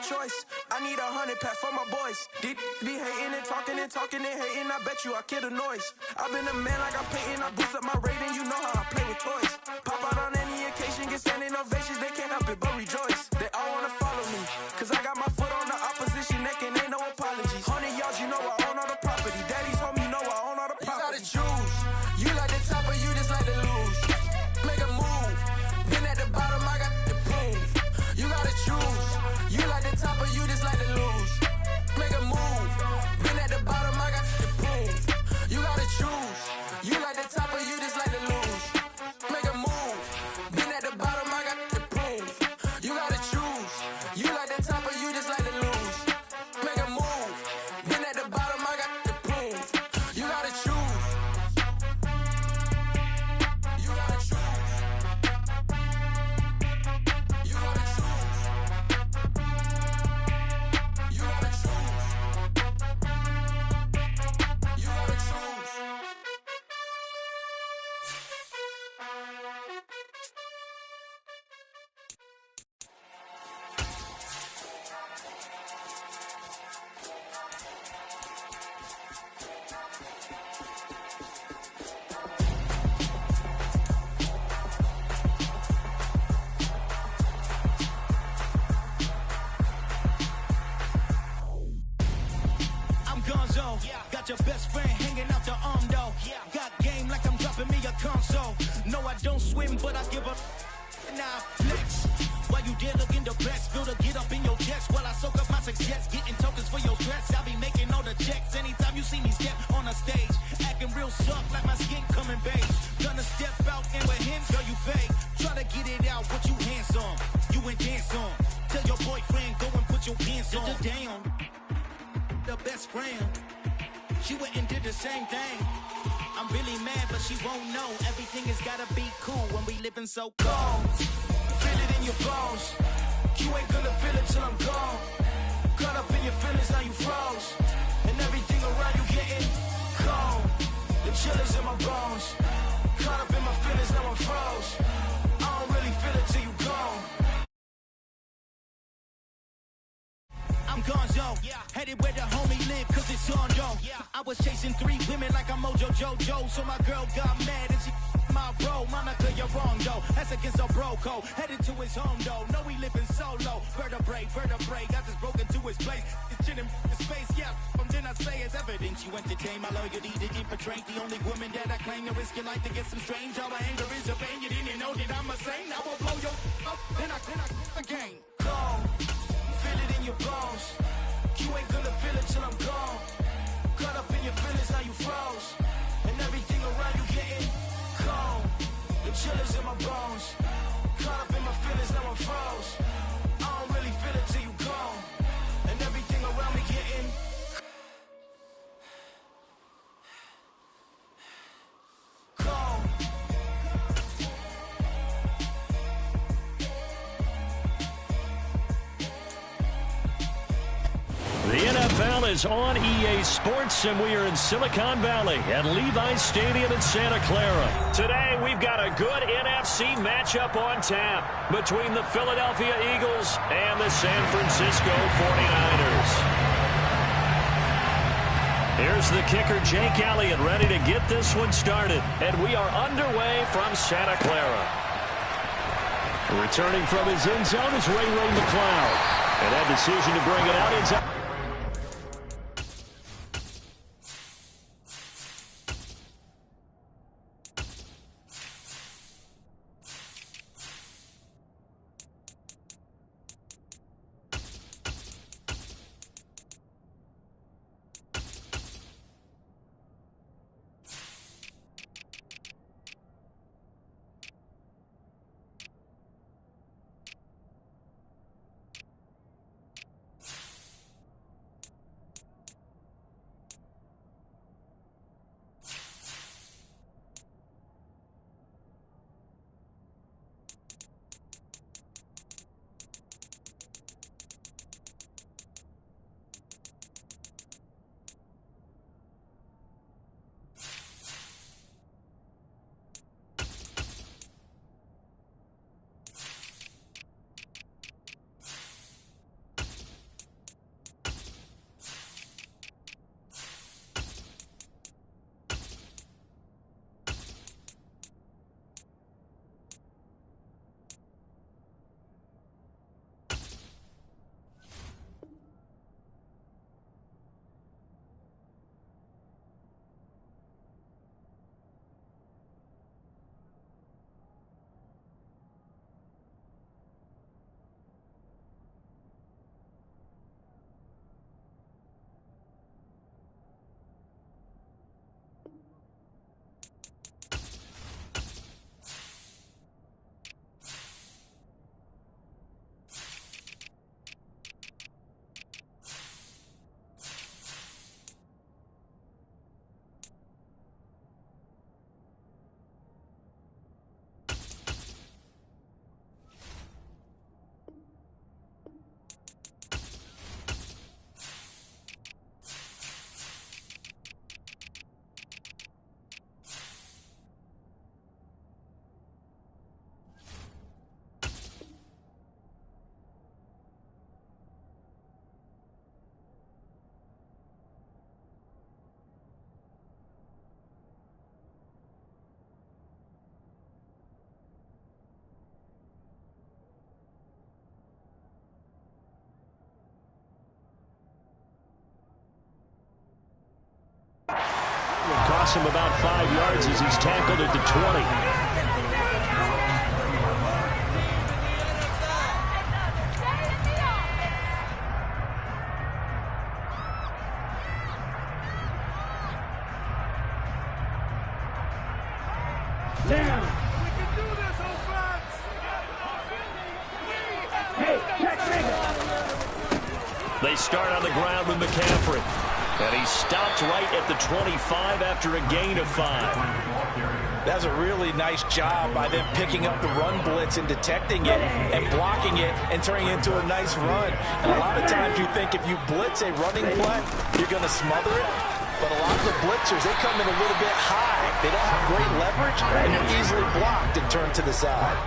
choice. I need 100 pack for my boys. Be hating and talking and talking and hating. I bet you I kill the noise. I've been a man like I'm Peyton. I boost up my rating. You know how I play with toys. Pop out on any occasion, get standing ovations. They can't help it but rejoice. They all wanna follow me, cause I got my foot on the opposition neck and ain't no apologies. 100 yards, you know I own all the property. Daddy's home, you know I own all the property. You gotta choose. You like the top or you just like to lose. Make a move. Been at the bottom, I got the proof. You gotta choose. You like the top or you just like to lose. Make a move. Been at the bottom, I got the proof. You gotta choose. You like the top or you just like to lose. Make a move. Been at the bottom, I got the proof. You gotta choose. You like the top or you just like to lose. Make a move. Been at the bottom, I got the proof. You gotta choose. You gotta choose. You gotta choose. You gotta choose. You gotta choose. I'm Gonzo, got your best friend hanging out the arm though. Got game like I'm dropping me a console. No, I don't swim, but I give a now flex. While you there looking depressed, feel the get up in your chest while I soak up my success, getting tokens for your stress. I be making all the checks anytime you see me step on a stage, acting real soft like my skin coming beige. Gonna step out and with him, girl, you fake. Try to get it out, but you handsome. You ain't dance on. Tell your boyfriend go and put your pants on. Down. The best friend, she went and did the same thing. I'm really mad, but she won't know. Everything has gotta be cool when we living so cold. Feel it in your bones. You ain't gonna feel it till I'm gone. Caught up in your feelings, now you froze. And everything around you getting cold. The chillers in my bones. Caught up in my feelings, now I'm froze. I don't really feel it till you gone. I'm Gonzo, headed where the homie live, cause it's on though. I was chasing 3 women like I'm Mojo Jojo, so my girl got mad and she my bro. Monica, you're wrong though, that's against a bro code. Headed to his home though, no we living solo. Vertebrae, got this broken to his place. It's chilling in space, yeah. From then I say it's evidence you entertain my loyalty to infiltrate. The only woman that I claim to risk your life to get some strange. All my anger is a pain, you didn't know that I'm a saint. I will blow your up, then I again. Gone. Feel it in your bones. You ain't gonna feel it till I'm gone. Caught up in your feelings, now you froze. And everything around you getting cold. The chillers in my bones. Caught up in my feelings, now I'm froze. I don't really feel it till you gone. And everything around me getting cold. The NFL is on EA Sports, and we are in Silicon Valley at Levi's Stadium in Santa Clara. Today, we've got a good NFC matchup on tap between the Philadelphia Eagles and the San Francisco 49ers. Here's the kicker, Jake Elliott, ready to get this one started. And we are underway from Santa Clara. Returning from his end zone is Ray McLeod. And that decision to bring it out inside. loss him about 5 yards as he's tackled at the 20. They start on the ground with McCaffrey. And he stopped right at the 25 after a gain of 5. That's a really nice job by them picking up the run blitz and detecting it and blocking it and turning it into a nice run. And a lot of times you think if you blitz a running play, you're going to smother it. But a lot of the blitzers, they come in a little bit high. They don't have great leverage, and they're easily blocked and turned to the side.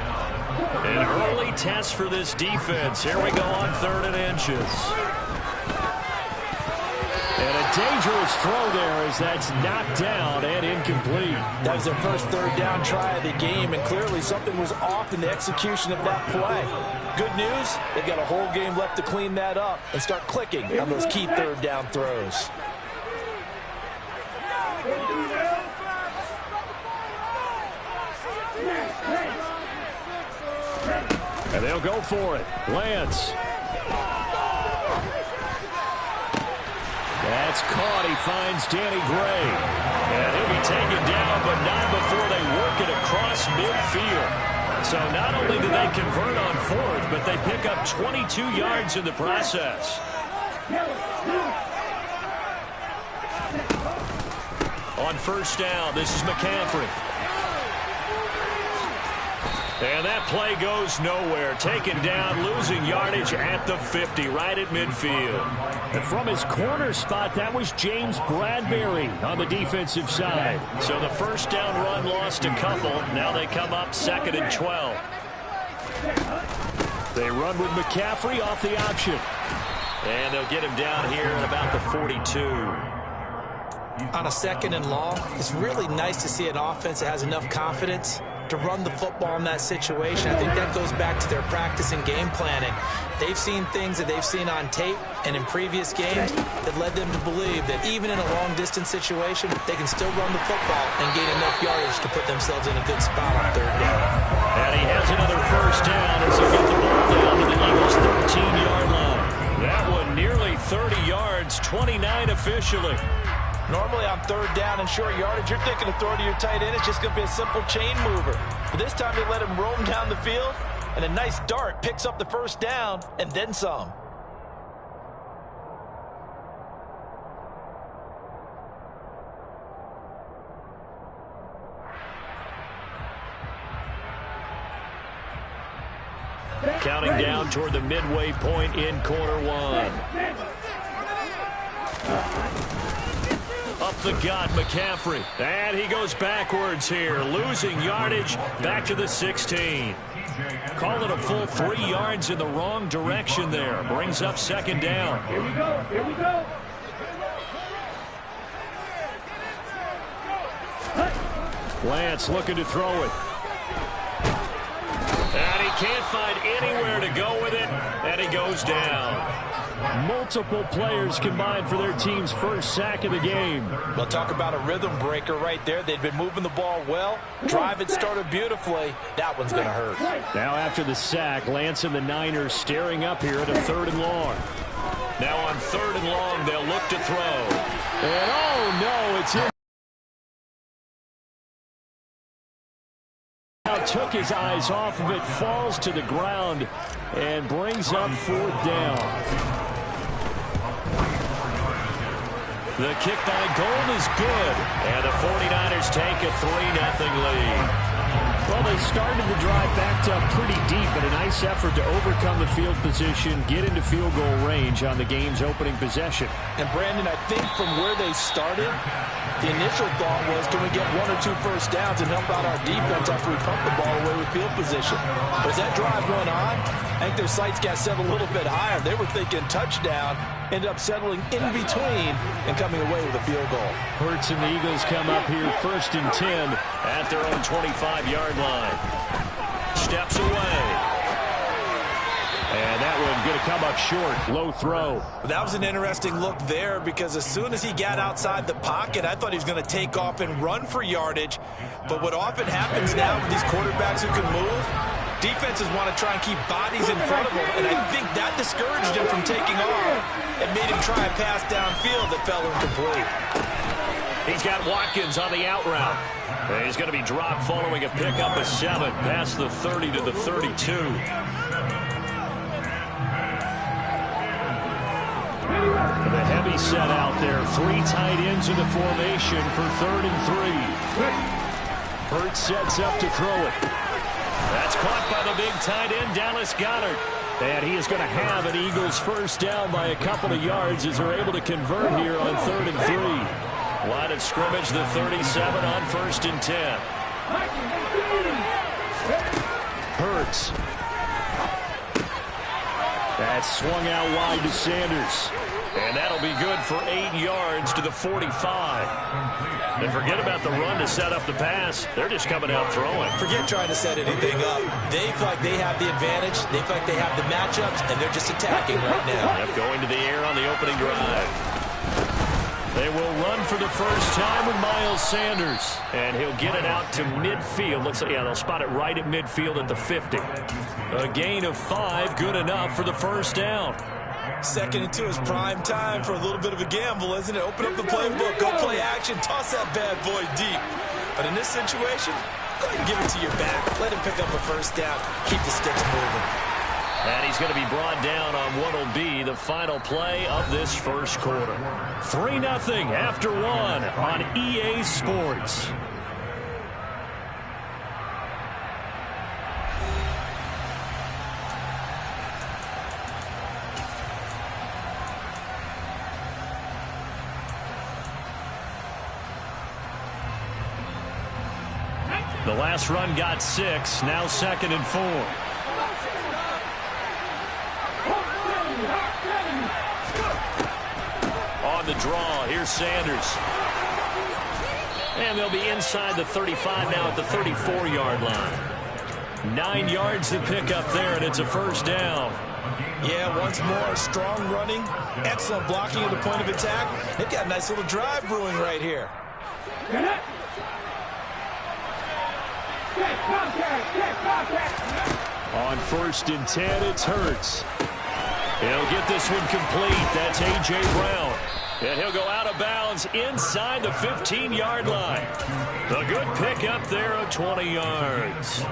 An early test for this defense. Here we go on 3rd and inches. And a dangerous throw there as that's knocked down and incomplete. That was their first 3rd down try of the game, and clearly something was off in the execution of that play. Good news, they've got a whole game left to clean that up and start clicking on those key 3rd down throws. And they'll go for it. Lance. That's caught. He finds Danny Gray. And he'll be taken down, but not before they work it across midfield. So not only do they convert on 4th, but they pick up 22 yards in the process. On 1st down, this is McCaffrey. And that play goes nowhere. Taken down, losing yardage at the 50, right at midfield. And from his corner spot, that was James Bradbury on the defensive side. So the 1st down run lost a couple. Now they come up 2nd and 12. They run with McCaffrey off the option. And they'll get him down here at about the 42. On a 2nd and long, it's really nice to see an offense that has enough confidence to run the football in that situation. I think that goes back to their practice and game planning. They've seen things that they've seen on tape and in previous games that led them to believe that even in a long-distance situation, they can still run the football and gain enough yardage to put themselves in a good spot on 3rd down. And he has another 1st down as he gets the ball down to the Eagles' 13-yard line. That one nearly 30 yards, 29 officially. Normally on 3rd down and short yardage, you're thinking of throwing to your tight end. It's just going to be a simple chain mover. But this time they let him roam down the field, and a nice dart picks up the 1st down and then some. Counting down toward the midway point in quarter 1. Up the gut, McCaffrey. And he goes backwards here, losing yardage back to the 16. Call it a full 3 yards in the wrong direction there. Brings up 2nd down. Here we go. Here we go. Lance looking to throw it. And he can't find anywhere to go with it, and he goes down. Multiple players combined for their team's 1st sack of the game. We'll talk about a rhythm breaker right there. They've been moving the ball well. Drive it started beautifully. That one's going to hurt. Now after the sack, Lance and the Niners staring up here at a 3rd and long. Now on 3rd and long, they'll look to throw. And oh no, it's in. Took his eyes off of it, falls to the ground, and brings up 4th down. The kick by Gold is good, and the 49ers take a 3-0 lead. Well, they started the drive backed up pretty deep, but a nice effort to overcome the field position, get into field goal range on the game's opening possession. And Brandon, I think from where they started, the initial thought was, can we get 1 or 2 1st downs and help out our defense after we pump the ball away with field position? But as that drive went on, I think their sights got set a little bit higher. They were thinking touchdown, ended up settling in between and coming away with a field goal. Hurts and the Eagles come up here 1st and 10 at their own 25-yard line. Steps away. And that and going to come up short. Low throw. That was an interesting look there because as soon as he got outside the pocket, I thought he was going to take off and run for yardage. But what often happens now with these quarterbacks who can move, defenses want to try and keep bodies in front of him, and I think that discouraged him from taking off and made him try a pass downfield that fell incomplete. He's got Watkins on the out route. And he's going to be dropped following a pickup of 7 past the 30 to the 32. The heavy set out there. 3 tight ends in the formation for 3rd and 3. Hurts sets up to throw it. That's caught by the big tight end, Dallas Goedert. And he is going to have an Eagles first down by a couple of yards as they're able to convert here on 3rd and 3. Line of scrimmage, the 37 on 1st and 10. Hurts. That's swung out wide to Sanders. And that'll be good for 8 yards to the 45. And forget about the run to set up the pass. They're just coming out throwing. Forget trying to set anything up. They feel like they have the advantage. They feel like they have the matchups, and they're just attacking right now. Yep, going to the air on the opening drive. They will run for the first time with Miles Sanders. And he'll get it out to midfield. Looks like, yeah, they'll spot it right at midfield at the 50. A gain of 5, good enough for the first down. 2nd and 2 is prime time for a little bit of a gamble, isn't it? Open up the playbook, go play action, toss that bad boy deep. But in this situation, go ahead and give it to your back. Let him pick up a first down. Keep the sticks moving. And he's going to be brought down on what will be the final play of this first quarter. 3-0 after 1 on EA Sports. The last run got 6, now 2nd and 4. On the draw, here's Sanders. And they'll be inside the 35 now at the 34-yard line. 9 yards to pick up there, and it's a first down. Yeah, once more, strong running, excellent blocking at the point of attack. They've got a nice little drive brewing right here. On 1st and 10, it's Hurts. He'll get this one complete. That's A.J. Brown. And he'll go out of bounds inside the 15-yard line. A good pickup there of 20 yards.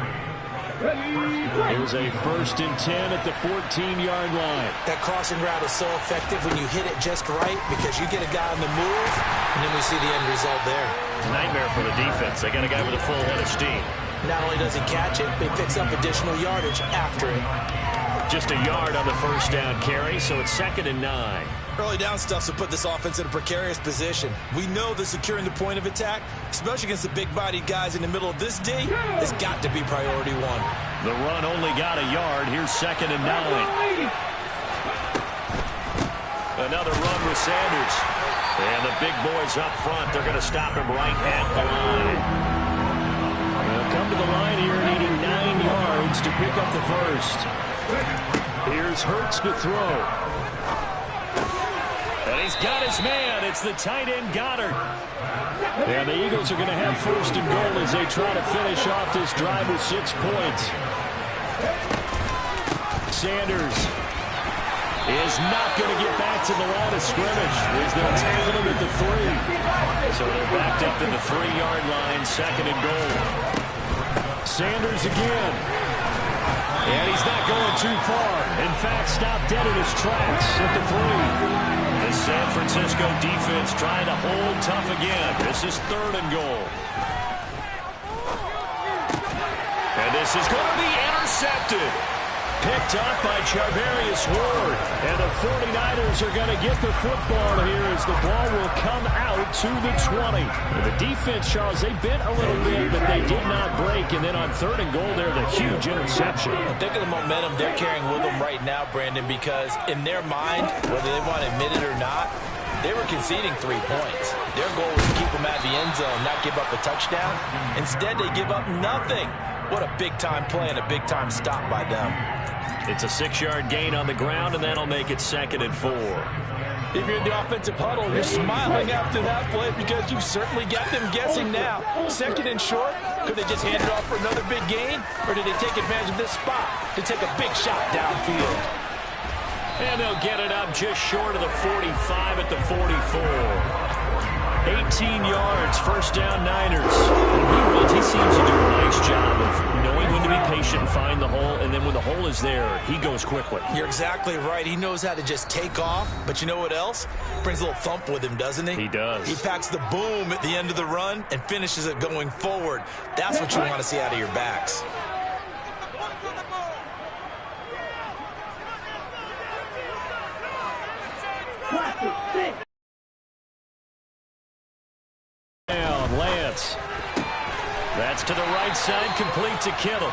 Here's a 1st and 10 at the 14-yard line. That crossing route is so effective when you hit it just right because you get a guy on the move, and then we see the end result there. Nightmare for the defense. They got a guy with a full head of steam. Not only does he catch it, but he picks up additional yardage after it. Just a yard on the first down carry, so it's 2nd and 9. Early down stuff to put this offense in a precarious position. We know that securing the point of attack, especially against the big-bodied guys in the middle of this D, has got to be priority 1. The run only got a yard. Here's 2nd and 9. Another run with Sanders. And the big boys up front, they're going to stop him right at the line. They'll come to the line here needing 9 yards to pick up the first. Here's Hurts to throw. And he's got his man. It's the tight end Goddard. And the Eagles are going to have 1st and goal as they try to finish off this drive with 6 points. Sanders is not going to get back to the line of scrimmage as they'll tackle him at the 3. So they're backed up to the 3-yard line, 2nd and goal. Sanders again. And he's not going too far. In fact, stopped dead in his tracks at the 3. The San Francisco defense trying to hold tough again. This is 3rd and goal. And this is going to be intercepted. Picked up by Charvarius Ward. And the 49ers are going to get the football here as the ball will come out to the 20. And the defense, Charles, they bent a little bit, but they did not break. And then on 3rd and goal there, the huge interception. Think of the momentum they're carrying with them right now, Brandon, because in their mind, whether they want to admit it or not, they were conceding 3 points. Their goal was to keep them at the end zone, not give up a touchdown. Instead, they give up nothing. What a big-time play and a big-time stop by them. It's a 6-yard gain on the ground, and that'll make it 2nd and 4. If you're in the offensive huddle, you're smiling after that play because you certainly got them guessing now. 2nd and short, could they just hand it off for another big gain? Or did they take advantage of this spot to take a big shot downfield? And they'll get it up just short of the 45 at the 44. 18 yards, first down Niners. He seems to do a nice job of knowing when to be patient and find the hole, and then when the hole is there, he goes quickly. You're exactly right. He knows how to just take off, but you know what else? Brings a little thump with him, doesn't he? He does. He packs the boom at the end of the run and finishes it going forward. That's what you want to see out of your backs. Lance. That's to the right side, complete to Kittle.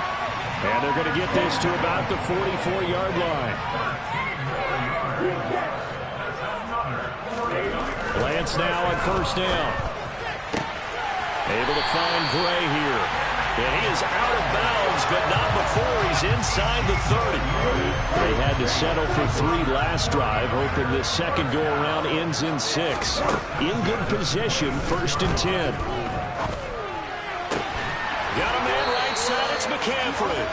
And they're going to get this to about the 44-yard line. Lance now on first down. Able to find Gray here. And he is out of bounds, but not before he's inside the 30. They had to settle for 3 last drive, hoping this second go-around ends in 6. In good position, 1st and 10. Got a man right side, it's McCaffrey.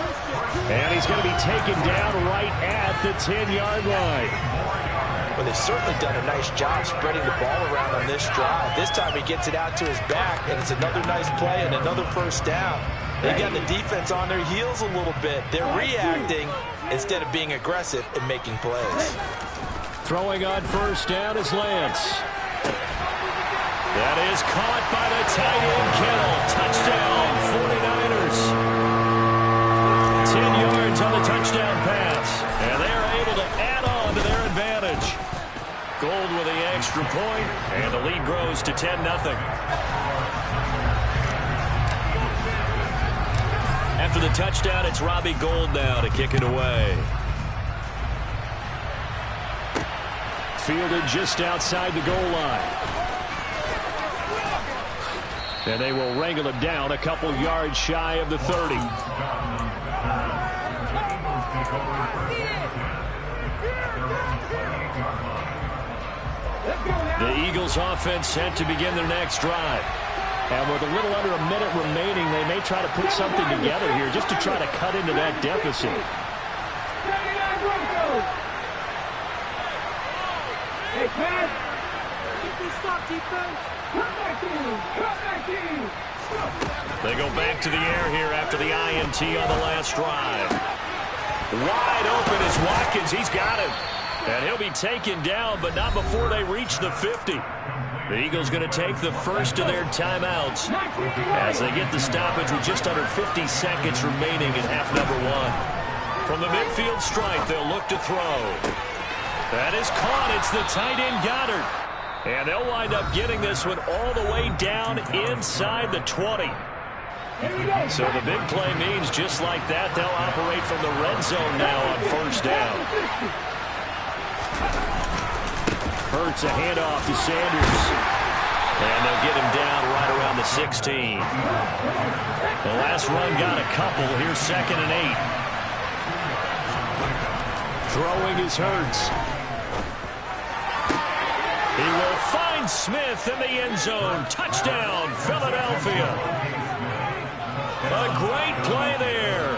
And he's going to be taken down right at the 10-yard line. Well, they've certainly done a nice job spreading the ball around on this drive. This time he gets it out to his back, and it's another nice play and another first down. They've got the defense on their heels a little bit. They're reacting instead of being aggressive and making plays. Throwing on first down is Lance. That is caught by the tight end, Kittle. Touchdown, 49ers. 10 yards on the touchdown pass. And they are able to add on to their advantage. Gold with the extra point, and the lead grows to 10-0. After the touchdown, it's Robbie Gould now to kick it away. Fielded just outside the goal line. And they will wrangle it down a couple yards shy of the 30. The Eagles offense set to begin their next drive. And with a little under a minute remaining, they may try to put something together here just to try to cut into that deficit. Hey, Pat! Stop defense! Come back in! They go back to the air here after the INT on the last drive. Wide open is Watkins. He's got him. And he'll be taken down, but not before they reach the 50. The Eagles going to take the first of their timeouts as they get the stoppage with just under 50 seconds remaining in half number 1. From the midfield stripe, they'll look to throw. That is caught. It's the tight end Goddard. And they'll wind up getting this one all the way down inside the 20. So the big play means just like that, they'll operate from the red zone now on first down. Hurts a handoff to Sanders. And they'll get him down right around the 16. The last run got a couple. Here's 2nd and 8. Throwing is Hurts. He will find Smith in the end zone. Touchdown, Philadelphia. A great play there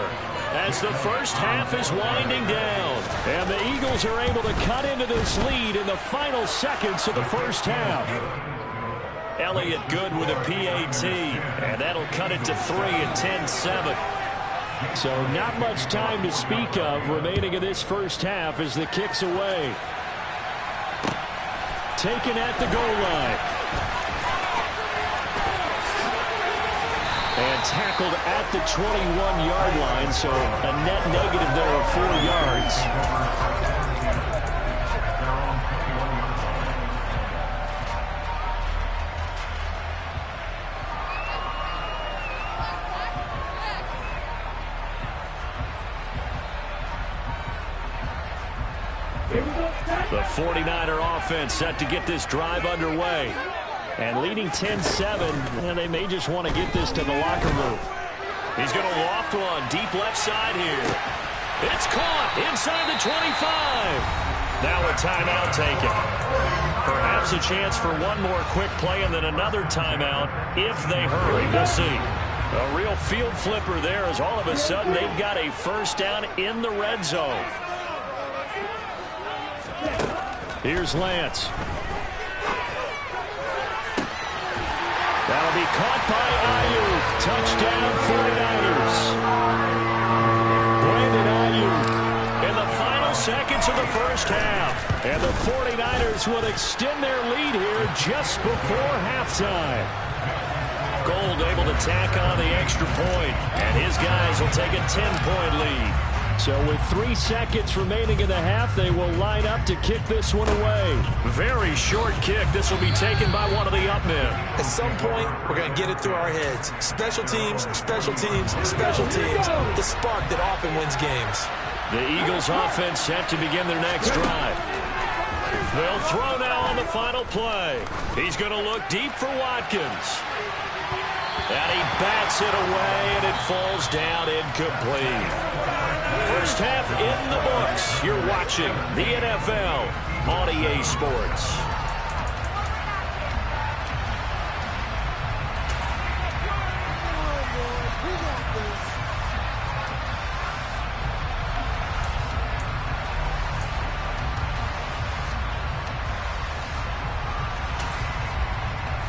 as the first half is winding down. And the Eagles are able to cut into this lead in the final seconds of the first half. Elliott good with a PAT, and that'll cut it to 3 at 10-7. So not much time to speak of remaining in this first half as the kick's away. Taken at the goal line. And tackled at the 21-yard line, so a net negative there of 4 yards. The 49er offense set to get this drive underway. And leading 10-7, and they may just want to get this to the locker room. He's going to loft one deep left side here. It's caught inside the 25. Now a timeout taken. Perhaps a chance for one more quick play and then another timeout if they hurry. We'll see. A real field flipper there as all of a sudden they've got a first down in the red zone. Here's Lance. That'll be caught by Ayuk. Touchdown 49ers. Brandon Ayuk in the final seconds of the first half. And the 49ers will extend their lead here just before halftime. Gold able to tack on the extra point, and his guys will take a 10-point lead. So with 3 seconds remaining in the half, they will line up to kick this one away. Very short kick. This will be taken by one of the up men. At some point, we're going to get it through our heads. Special teams, special teams, special teams. The spark that often wins games. The Eagles offense set to begin their next drive. They'll throw now on the final play. He's going to look deep for Watkins. And he bats it away, and it falls down incomplete. First half in the books. You're watching the NFL on EA Sports.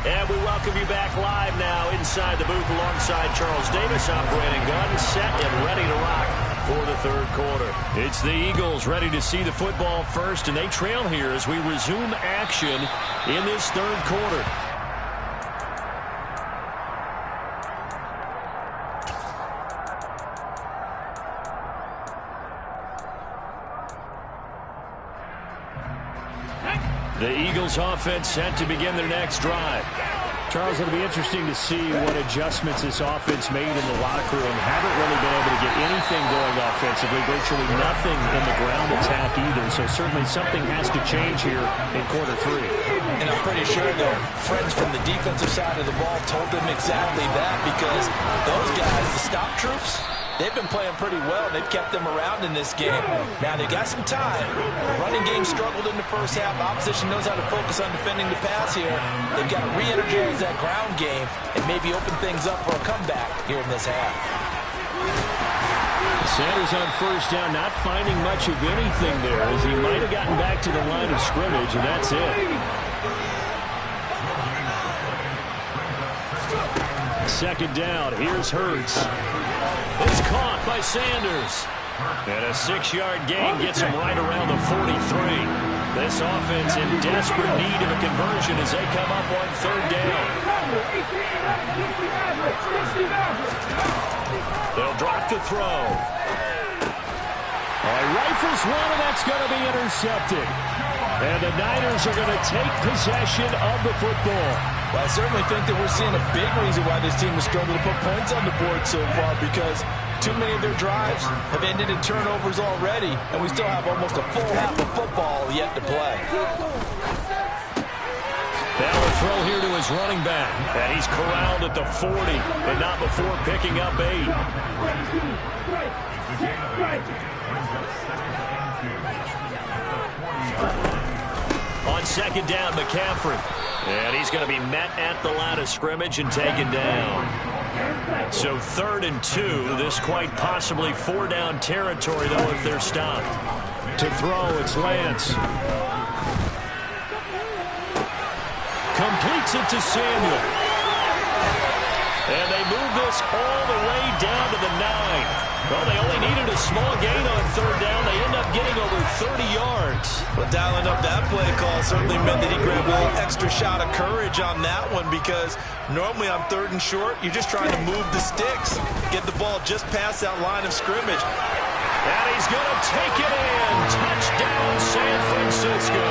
And we welcome you back live now inside the booth alongside Charles Davis. I'm Brandon Gunn, set and ready to rock for the third quarter. It's the Eagles ready to see the football first, and they trail here as we resume action in this third quarter. The Eagles offense set to begin their next drive. Charles, it'll be interesting to see what adjustments this offense made in the locker room. Haven't really been able to get anything going offensively, virtually nothing in the ground attack either. So certainly something has to change here in quarter 3. And I'm pretty sure their friends from the defensive side of the ball told them exactly that, because those guys, the stop troops, they've been playing pretty well. They've kept them around in this game. Now, they've got some time. The running game struggled in the first half. Opposition knows how to focus on defending the pass here. They've got to re-energize that ground game and maybe open things up for a comeback here in this half. Sanders on first down, not finding much of anything there, as he might have gotten back to the line of scrimmage, and that's it. Second down, here's Hurts. It's caught by Sanders. And a 6-yard gain gets him right around the 43. This offense in desperate need of a conversion as they come up on third down. They'll drop the throw. He rifles one, and that's going to be intercepted. And the Niners are going to take possession of the football. Well, I certainly think that we're seeing a big reason why this team has struggled to put points on the board so far, because too many of their drives have ended in turnovers already, and we still have almost a full half of football yet to play. Now a throw here to his running back, and he's corralled at the 40, but not before picking up 8. On second down, McCaffrey. And he's going to be met at the line of scrimmage and taken down. So 3rd and 2. This quite possibly 4-down territory, though, if they're stopped. To throw, it's Lance. Completes it to Samuel. And they move this all the way down to the 9. Well, they only needed a small gain on third down. They end up getting over 30 yards. Well, dialing up that play call certainly meant that he grabbed a little extra shot of courage on that one, because normally on 3rd and short, you're just trying to move the sticks, get the ball just past that line of scrimmage. And he's going to take it in. Touchdown, San Francisco.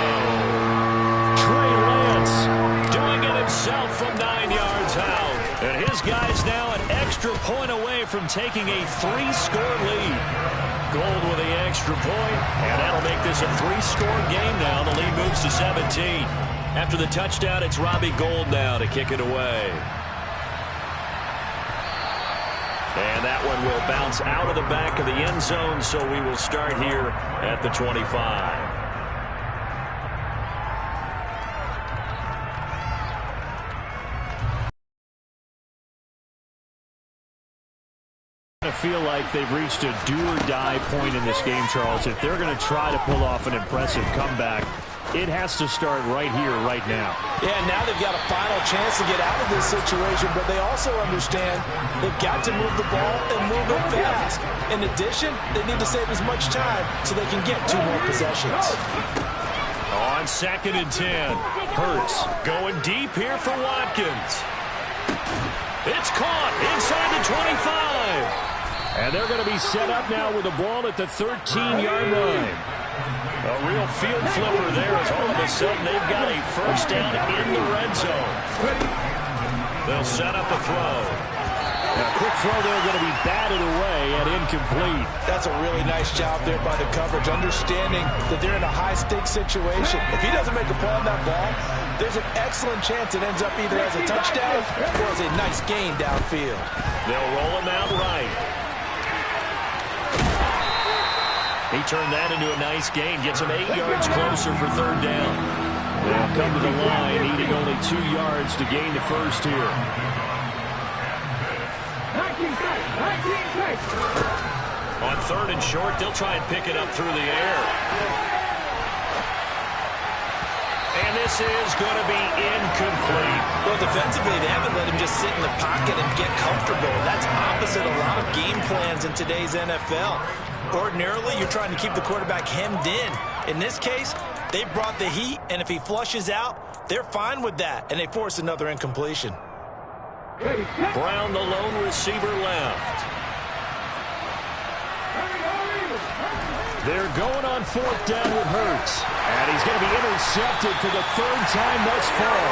Trey Lance doing it himself from 9 yards out. And his guys now an extra point away from taking a 3-score lead. Gold with the extra point, and that'll make this a 3-score game now. The lead moves to 17. After the touchdown, it's Robbie Gould now to kick it away. And that one will bounce out of the back of the end zone, so we will start here at the 25. I feel like they've reached a do-or-die point in this game, Charles. If they're going to try to pull off an impressive comeback, it has to start right here, right now. Yeah, now they've got a final chance to get out of this situation, but they also understand they've got to move the ball and move it fast. In addition, they need to save as much time so they can get 2 more possessions. On 2nd and 10, Hurts going deep here for Watkins. It's caught inside the 25. And they're going to be set up now with the ball at the 13-yard line. A real field flipper there as all of a sudden they've got a first down in the red zone. They'll set up a throw. A quick throw there going to be batted away and incomplete. That's a really nice job there by the coverage, understanding that they're in a high-stakes situation. If he doesn't make a play on that ball, there's an excellent chance it ends up either as a touchdown or as a nice gain downfield. They'll roll him out right. He turned that into a nice gain, gets him 8 yards closer for 3rd down. They'll come to the line, needing only 2 yards to gain the first here. On 3rd and short, they'll try and pick it up through the air. And this is going to be incomplete. Well, defensively, they haven't let him just sit in the pocket and get comfortable. That's opposite a lot of game plans in today's NFL. Ordinarily, you're trying to keep the quarterback hemmed in. In this case, they brought the heat, and if he flushes out, they're fine with that, and they force another incompletion. Brown, the lone receiver, left. They're going on 4th down with Hurts. And he's going to be intercepted for the 3rd time thus far.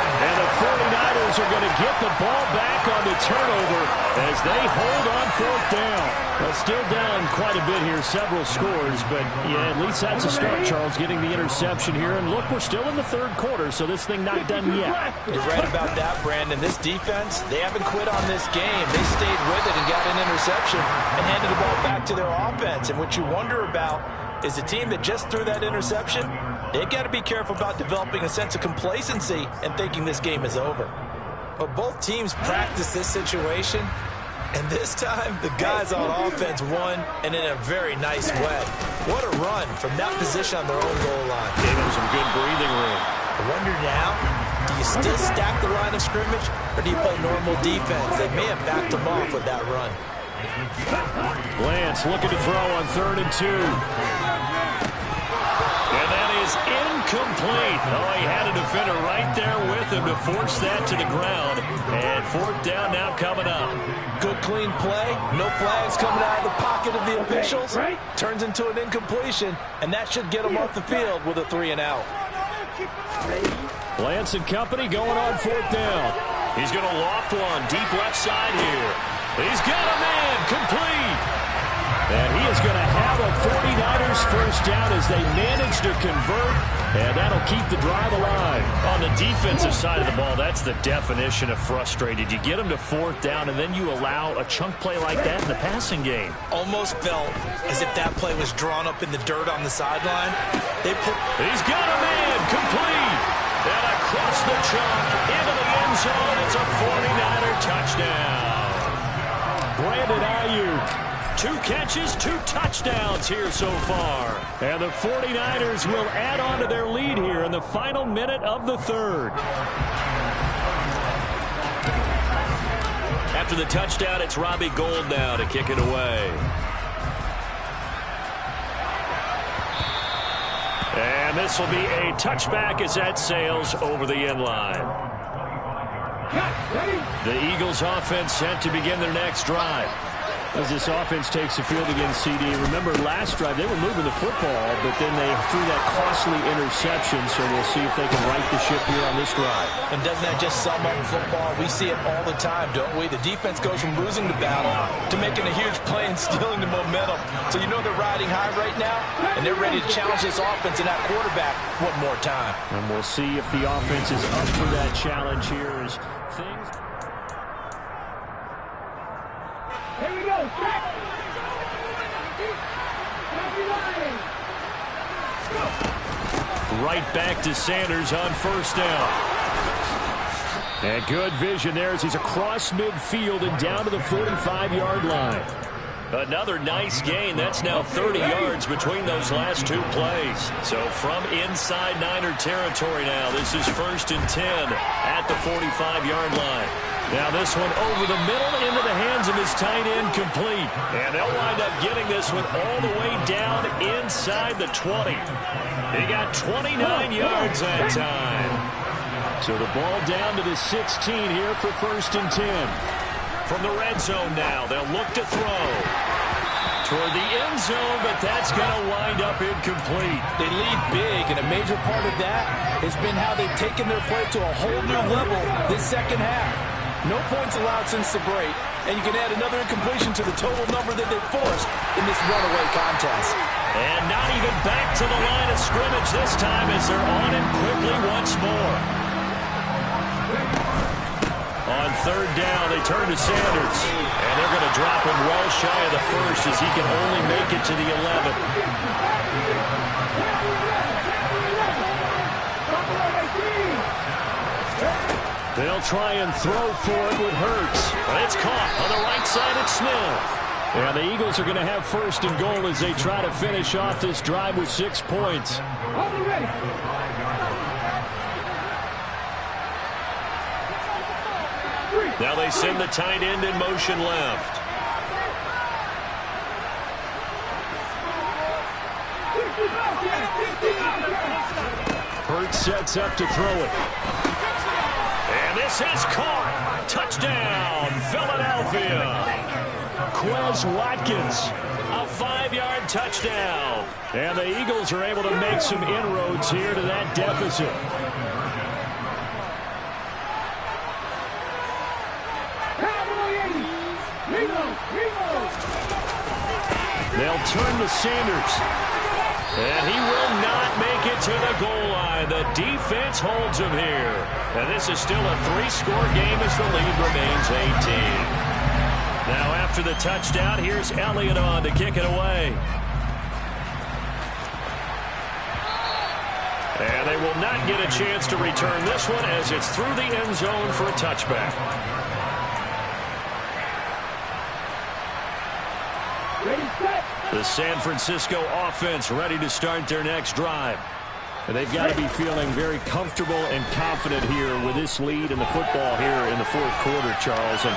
And the 49ers are going to get the ball back on the turnover as they hold on 4th down. Well, still down quite a bit here, several scores, but yeah, at least that's a start, Charles, getting the interception here. And look, we're still in the 3rd quarter, so this thing not done yet. You're right about that, Brandon. This defense, they haven't quit on this game. They stayed with it and got an interception and handed the ball back to their offense. And what you wonder about is a team that just threw that interception, they've got to be careful about developing a sense of complacency and thinking this game is over. But both teams practice this situation, and this time the guys on offense won, and in a very nice way. What a run from that position on their own goal line. Gave them some good breathing room. I wonder now, do you still stack the line of scrimmage, or do you play normal defense? They may have backed them off with that run. Lance looking to throw on 3rd and 2. And that is incomplete. Oh, he had a defender right there with him to force that to the ground. And 4th down now coming up. Good clean play. No flags coming out of the pocket of the officials. Turns into an incompletion, and that should get him off the field with a 3 and out. Lance and company going on 4th down. He's going to loft one deep left side here. He's got a man complete. And he is going to have a 49ers first down as they manage to convert, and that'll keep the drive alive. On the defensive side of the ball, that's the definition of frustrated. You get them to 4th down, and then you allow a chunk play like that in the passing game. Almost felt as if that play was drawn up in the dirt on the sideline. He's got a man complete. And across the chunk into the end zone. It's a 49er touchdown. Brandon Ayuk. 2 catches, 2 touchdowns here so far. And the 49ers will add on to their lead here in the final minute of the 3rd. After the touchdown, it's Robbie Gould now to kick it away. And this will be a touchback as that sails over the end line. The Eagles offense set to begin their next drive. As this offense takes the field against CD. Remember, last drive, they were moving the football, but then they threw that costly interception, so we'll see if they can right the ship here on this drive. And doesn't that just sum up football? We see it all the time, don't we? The defense goes from losing the battle to making a huge play and stealing the momentum. So you know they're riding high right now, and they're ready to challenge this offense and that quarterback one more time. And we'll see if the offense is up for that challenge here as things... right back to Sanders on first down. And good vision there as he's across midfield and down to the 45-yard line. Another nice gain. That's now 30 yards between those last two plays. So from inside Niner territory now, this is 1st and 10 at the 45-yard line. Now this one over the middle into the hands of his tight end, complete. And they'll wind up getting this one all the way down inside the 20. He got 29 yards that time. So the ball down to the 16 here for 1st and 10. From the red zone now, they'll look to throw toward the end zone, but that's going to wind up incomplete. They lead big, and a major part of that has been how they've taken their play to a whole new level this second half. No points allowed since the break, and you can add another incompletion to the total number that they forced in this runaway contest. And not even back to the line of scrimmage this time as they're on him quickly once more. On 3rd down, they turn to Sanders. And they're going to drop him well shy of the first as he can only make it to the 11. They'll try and throw for it with Hurts. But it's caught on the right side at Smith. And the Eagles are going to have 1st and goal as they try to finish off this drive with 6 points. Now they send the tight end in motion left. Hurts sets up to throw it. And this is caught. Touchdown, Philadelphia. Quez Watkins, a 5-yard touchdown. And the Eagles are able to make some inroads here to that deficit. They'll turn to Sanders. And he will not make it to the goal line. The defense holds him here. And this is still a 3-score game as the lead remains 18. Now after the touchdown, here's Elliott on to kick it away. And they will not get a chance to return this one as it's through the end zone for a touchback. The San Francisco offense ready to start their next drive. And they've got to be feeling very comfortable and confident here with this lead in the football here in the 4th quarter, Charles. And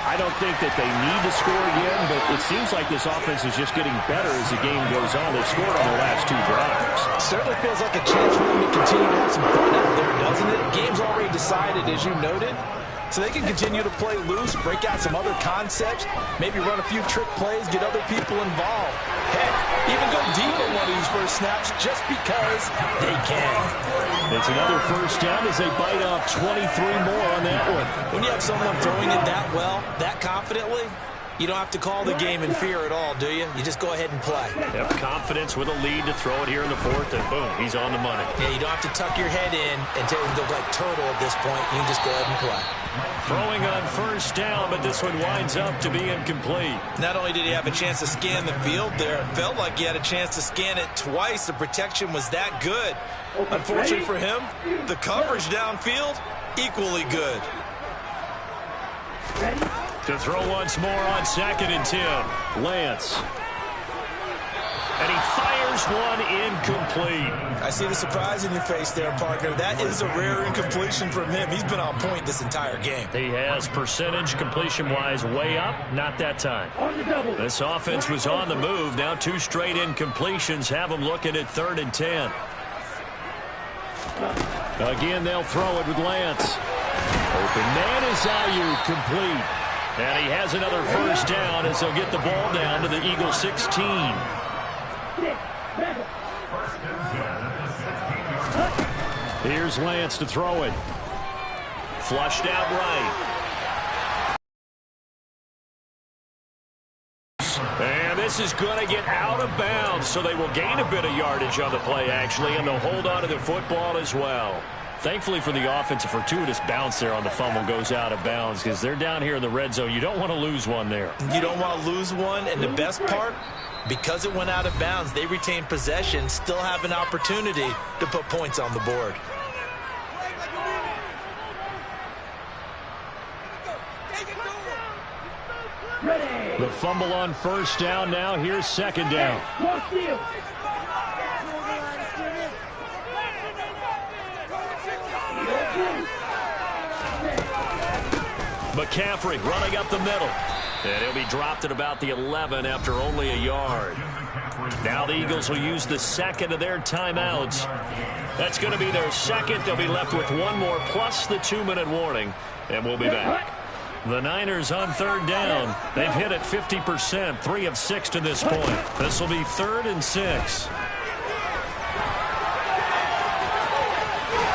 I don't think that they need to score again, but it seems like this offense is just getting better as the game goes on. They've scored on the last 2 drives. Certainly feels like a chance for them to continue to have some fun out there, doesn't it? Game's already decided, as you noted. So they can continue to play loose, break out some other concepts, maybe run a few trick plays, get other people involved. Heck, even go deep on one of these first snaps just because they can. It's another 1st down as they bite off 23 more on that one. When you have someone throwing it that well, that confidently, you don't have to call the game in fear at all, do you? You just go ahead and play. Yep, confidence with a lead to throw it here in the 4th, and boom, he's on the money. Yeah, you don't have to tuck your head in and look like turtle at this point. You can just go ahead and play. Throwing on 1st down, but this one winds up to be incomplete. Not only did he have a chance to scan the field there, it felt like he had a chance to scan it twice. The protection was that good. Unfortunately for him, the coverage downfield, equally good. To throw once more on 2nd and 10. Lance. And he fires one incomplete. I see the surprise in your face there, partner. That is a rare incompletion from him. He's been on point this entire game. He has percentage completion-wise way up. Not that time. This offense was on the move. Now 2 straight incompletions have them looking at 3rd and 10. Again, they'll throw it with Lance. Open man is Ayuk, complete. And he has another 1st down as they'll get the ball down to the Eagles 16. Here's Lance to throw it. Flushed out right. And this is going to get out of bounds, so they will gain a bit of yardage on the play, actually, and they'll hold on to the football as well. Thankfully for the offense, a fortuitous bounce there on the fumble goes out of bounds because they're down here in the red zone. You don't want to lose one there. You don't want to lose one, and the best part, Because it went out of bounds, they retained possession, still have an opportunity to put points on the board. The fumble on first down. Now here's second down. McCaffrey running up the middle. And he'll be dropped at about the 11 after only a yard. Now the Eagles will use the second of their timeouts. That's going to be their second. They'll be left with one more plus the 2-minute warning. And we'll be back. The Niners on third down. They've hit it 50%, 3 of 6 to this point. This will be 3rd and 6.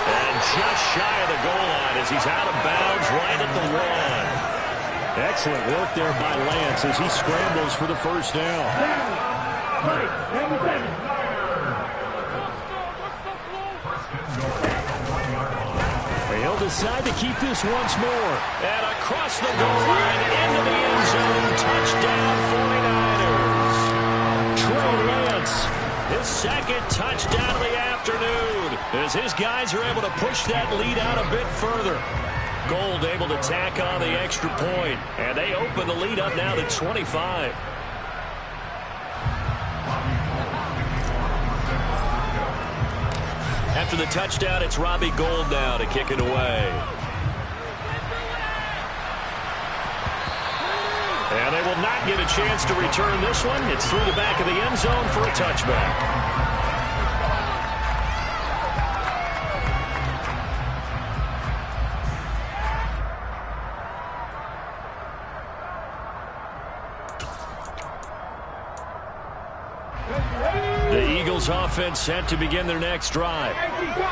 And just shy of the goal line as he's out of bounds right at the 1. Excellent work there by Lance as he scrambles for the first down. He'll decide to keep this once more. And across the goal line, into the end zone, touchdown 49ers. Trey Lance, his second touchdown of the afternoon, as his guys are able to push that lead out a bit further. Gold able to tack on the extra point, and they open the lead up now to 25. After the touchdown, it's Robbie Gould now to kick it away. And they will not get a chance to return this one. It's through the back of the end zone for a touchback. Offense set to begin their next drive.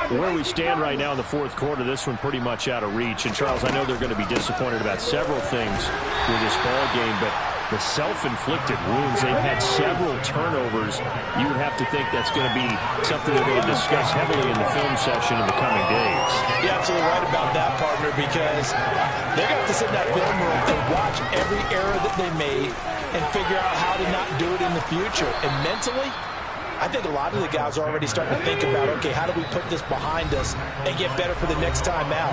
Where we stand right now in the fourth quarter, this one pretty much out of reach. And Charles, I know they're going to be disappointed about several things with this ball game, but the self-inflicted wounds, they've had several turnovers. You would have to think that's going to be something they're going to discuss heavily in the film session in the coming days. You're absolutely right about that, partner, because they're going to have to sit in that film room and watch every error that they made and figure out how to not do it in the future. And mentally, I think a lot of the guys are already starting to think about, okay, how do we put this behind us and get better for the next time out?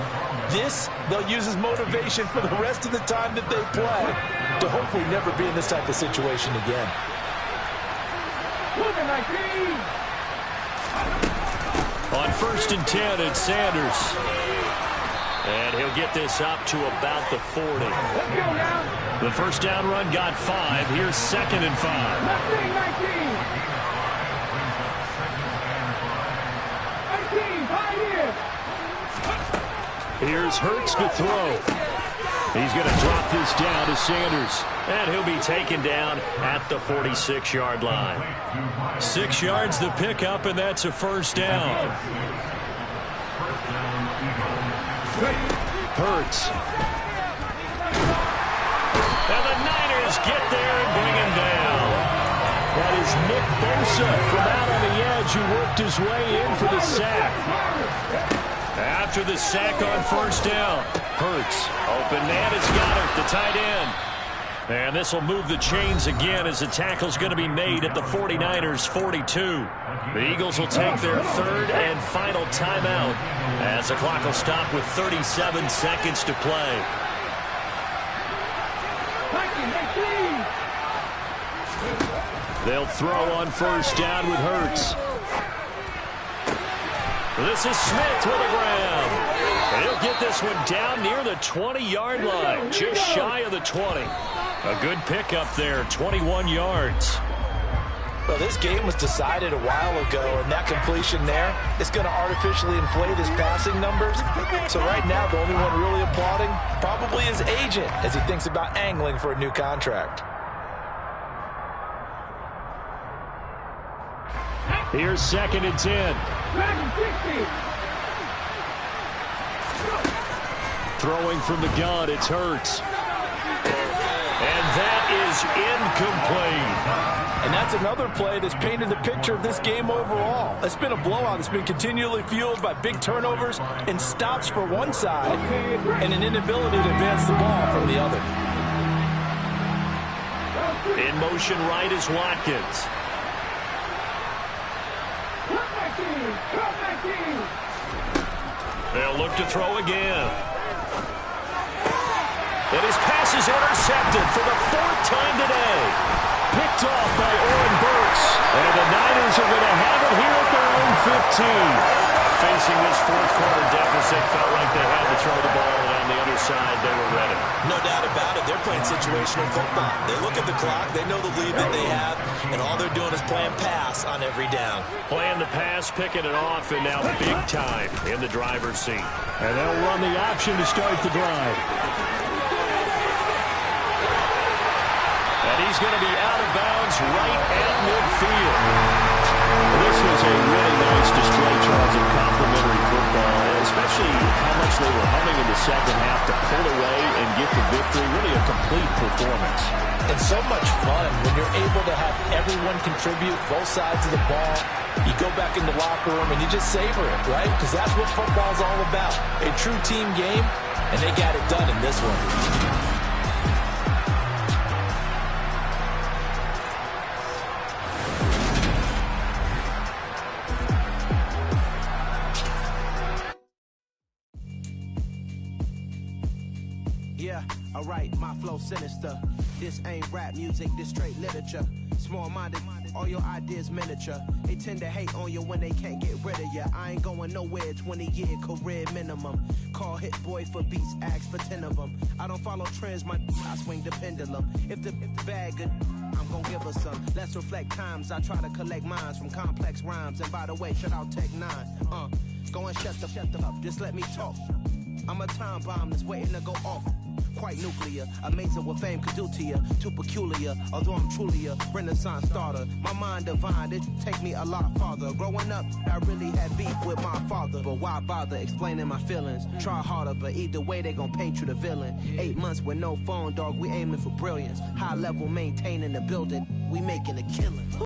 This, they'll use as motivation for the rest of the time that they play to hopefully never be in this type of situation again. On 1st and 10, it's Sanders. And he'll get this up to about the 40. The first down run got 5. Here's 2nd and 5. Here's Hurts to throw. He's going to drop this down to Sanders. And he'll be taken down at the 46-yard line. 6 yards the pickup, and that's a first down. Hurts. And the Niners get there and bring him down. That is Nick Bosa from out on the edge who worked his way in for the sack. After the sack on first down, Hurts. Open man has got it, the tight end. And this will move the chains again as the tackle's going to be made at the 49ers 42. The Eagles will take their 3rd and final timeout as the clock will stop with 37 seconds to play. They'll throw on first down with Hurts. This is Smith with a grab. And he'll get this one down near the 20-yard line, just shy of the 20. A good pickup there, 21 yards. Well, this game was decided a while ago, and that completion there is going to artificially inflate his passing numbers. So right now, the only one really applauding probably his agent as he thinks about angling for a new contract. Here's 2nd and 10. Throwing from the gun, it's Hurts. And that is incomplete. And that's another play that's painted the picture of this game overall. It's been a blowout. It's been continually fueled by big turnovers and stops for one side and an inability to advance the ball from the other. In motion right is Watkins. They'll look to throw again. And his pass is intercepted for the 4th time today. Picked off by Oren Burks. And the Niners are going to have it here at their own 15. Facing this 4th quarter deficit, felt like they had to throw the ball, and on the other side, they were ready. No doubt about it. They're playing situational football. They look at the clock. They know the lead that they have, and all they're doing is playing pass on every down. Playing the pass, picking it off, and now big time in the driver's seat. And they'll run the option to start the drive. And he's going to be out of bounds right at midfield. This was a really nice display, Charles, of complimentary football, especially how much they were humming in the second half to pull away and get the victory. Really a complete performance. It's so much fun when you're able to have everyone contribute, both sides of the ball. You go back in the locker room and you just savor it, right? Because that's what football's all about. A true team game, and they got it done in this one. Yeah, alright, my flow sinister. This ain't rap music, this straight literature. Small-minded, all your ideas miniature. They tend to hate on you when they can't get rid of you. I ain't going nowhere, 20-year career minimum. Call Hit Boy for beats, ask for 10 of them. I don't follow trends, I swing the pendulum. If the bag good, I'm gonna give her some. Let's reflect times, I try to collect minds from complex rhymes. And by the way, shout out Tech 9. Go and shut the up, just let me talk. I'm a time bomb that's waiting to go off. Quite nuclear, amazing what fame could do to you. Too peculiar, although I'm truly a renaissance starter. My mind divine, it take me a lot farther. Growing up, I really had beef with my father. But why bother explaining my feelings? Try harder, but either way they gon' paint you the villain. 8 months with no phone, dog, we aiming for brilliance. High level maintaining the building, we making a killing.